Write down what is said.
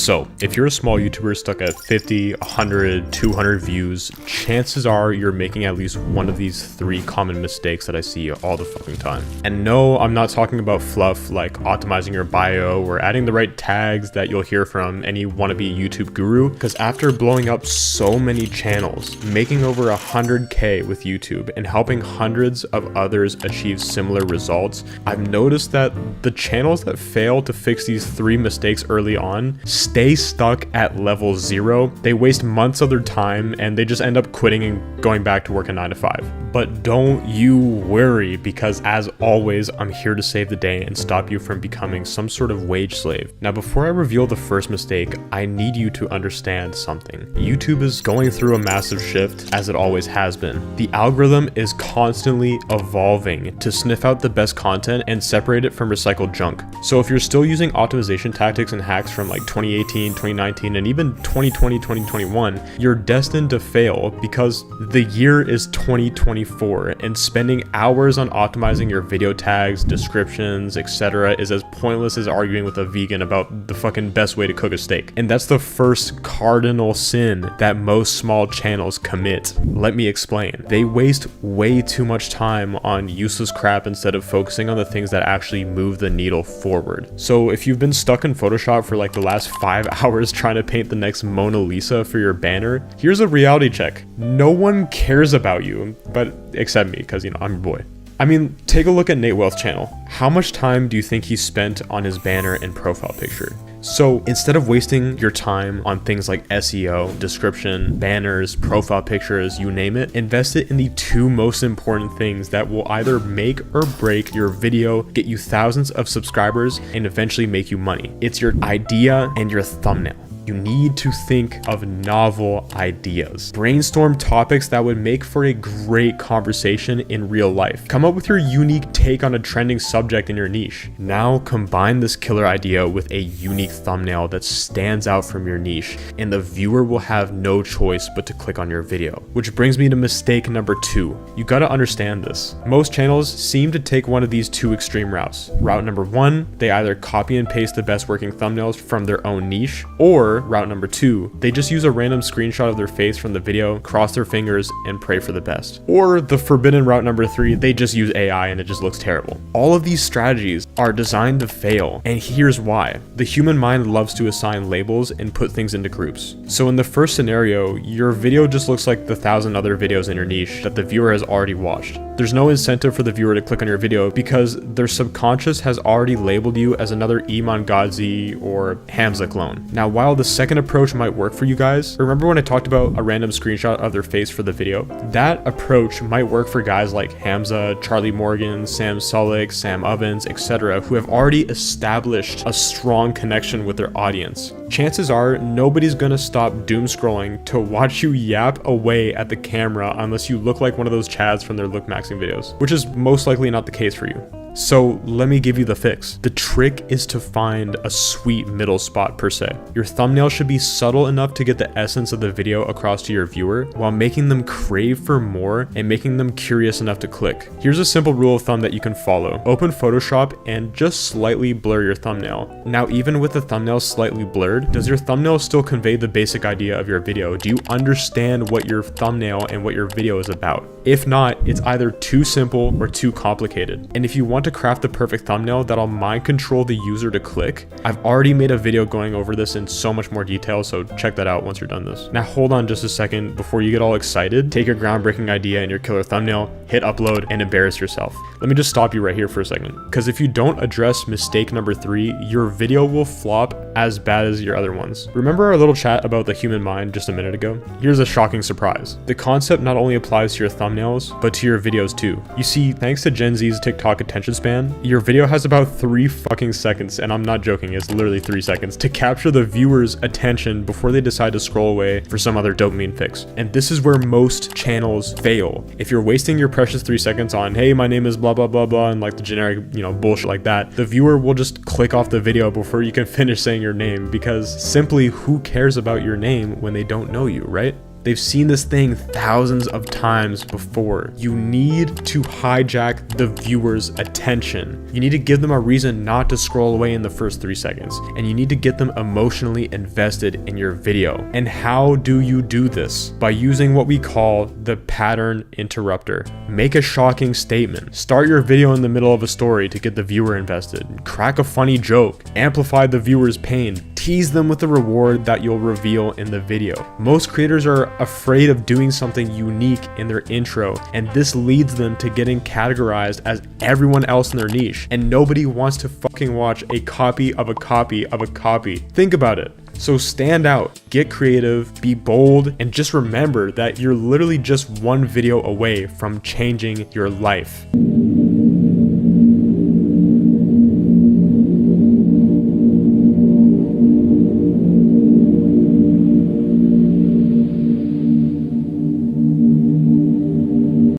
So if you're a small YouTuber stuck at 50, 100, 200 views, chances are you're making at least one of these 3 common mistakes that I see all the fucking time. And no, I'm not talking about fluff like optimizing your bio or adding the right tags that you'll hear from any wannabe YouTube guru, because after blowing up so many channels, making over 100K with YouTube and helping hundreds of others achieve similar results, I've noticed that the channels that fail to fix these 3 mistakes early on stay stuck at level 0. They waste months of their time and they just end up quitting and going back to work a 9 to 5. But don't you worry, because as always, I'm here to save the day and stop you from becoming some sort of wage slave. Now, before I reveal the first mistake, I need you to understand something. YouTube is going through a massive shift, as it always has been. The algorithm is constantly evolving to sniff out the best content and separate it from recycled junk. So if you're still using optimization tactics and hacks from like 2018, 2019, and even 2020, 2021, you're destined to fail, because the year is 2024 and spending hours on optimizing your video tags, descriptions, etc. is as pointless as arguing with a vegan about the fucking best way to cook a steak. And that's the first cardinal sin that most small channels commit. Let me explain. They waste way too much time on useless crap instead of focusing on the things that actually move the needle forward. So if you've been stuck in Photoshop for like the last 5 hours trying to paint the next Mona Lisa for your banner, here's a reality check. No one cares about you, but except me, because I'm your boy. I mean, take a look at Nate Wealth's channel. How much time do you think he spent on his banner and profile picture? So instead of wasting your time on things like SEO, description, banners, profile pictures, you name it, invest it in the 2 most important things that will either make or break your video, get you thousands of subscribers, and eventually make you money. It's your idea and your thumbnail. You need to think of novel ideas. Brainstorm topics that would make for a great conversation in real life. Come up with your unique take on a trending subject in your niche. Now combine this killer idea with a unique thumbnail that stands out from your niche, and the viewer will have no choice but to click on your video. Which brings me to mistake number 2. You gotta understand this. Most channels seem to take one of these 2 extreme routes. Route number 1, they either copy and paste the best working thumbnails from their own niche, or route number 2, they just use a random screenshot of their face from the video, cross their fingers, and pray for the best. Or the forbidden route number 3, they just use AI and it just looks terrible. All of these strategies are designed to fail, and here's why. The human mind loves to assign labels and put things into groups. So in the first scenario, your video just looks like the 1,000 other videos in your niche that the viewer has already watched. There's no incentive for the viewer to click on your video because their subconscious has already labeled you as another Iman Ghazi or Hamza clone. Now, while the second approach might work for you guys, remember when I talked about a random screenshot of their face for the video? That approach might work for guys like Hamza, Charlie Morgan, Sam Sulek, Sam Ovens, etc., who have already established a strong connection with their audience. Chances are nobody's gonna stop doom scrolling to watch you yap away at the camera unless you look like one of those Chads from their look maxing videos, which is most likely not the case for you. So let me give you the fix. The trick is to find a sweet middle spot per se. Your thumbnail should be subtle enough to get the essence of the video across to your viewer while making them crave for more and making them curious enough to click. Here's a simple rule of thumb that you can follow. Open Photoshop and just slightly blur your thumbnail. Now, even with the thumbnail slightly blurred, does your thumbnail still convey the basic idea of your video? Do you understand what your thumbnail and what your video is about? If not, it's either too simple or too complicated. And if you want to craft the perfect thumbnail that'll mind control the user to click, I've already made a video going over this in so much more detail, so check that out once you're done this. Now hold on just a second before you get all excited. Take your groundbreaking idea and your killer thumbnail, hit upload, and embarrass yourself. Let me just stop you right here for a second, because if you don't address mistake number 3, your video will flop as bad as your other ones. Remember our little chat about the human mind just a minute ago? Here's a shocking surprise. The concept not only applies to your thumbnails, but to your videos too. You see, thanks to Gen Z's TikTok attention span, your video has about 3 fucking seconds, and I'm not joking, it's literally 3 seconds, to capture the viewer's attention before they decide to scroll away for some other dopamine fix. And this is where most channels fail. If you're wasting your precious 3 seconds on, hey, my name is blah blah blah blah, and like the generic, bullshit like that, the viewer will just click off the video before you can finish saying your name, because simply who cares about your name when they don't know you, right? They've seen this thing thousands of times before. You need to hijack the viewer's attention. You need to give them a reason not to scroll away in the first 3 seconds, and you need to get them emotionally invested in your video. And how do you do this? By using what we call the pattern interrupter. Make a shocking statement. Start your video in the middle of a story to get the viewer invested. Crack a funny joke. Amplify the viewer's pain. Tease them with the reward that you'll reveal in the video. Most creators are afraid of doing something unique in their intro, and this leads them to getting categorized as everyone else in their niche, and nobody wants to fucking watch a copy of a copy of a copy. Think about it. So stand out, get creative, be bold, and just remember that you're literally just one video away from changing your life.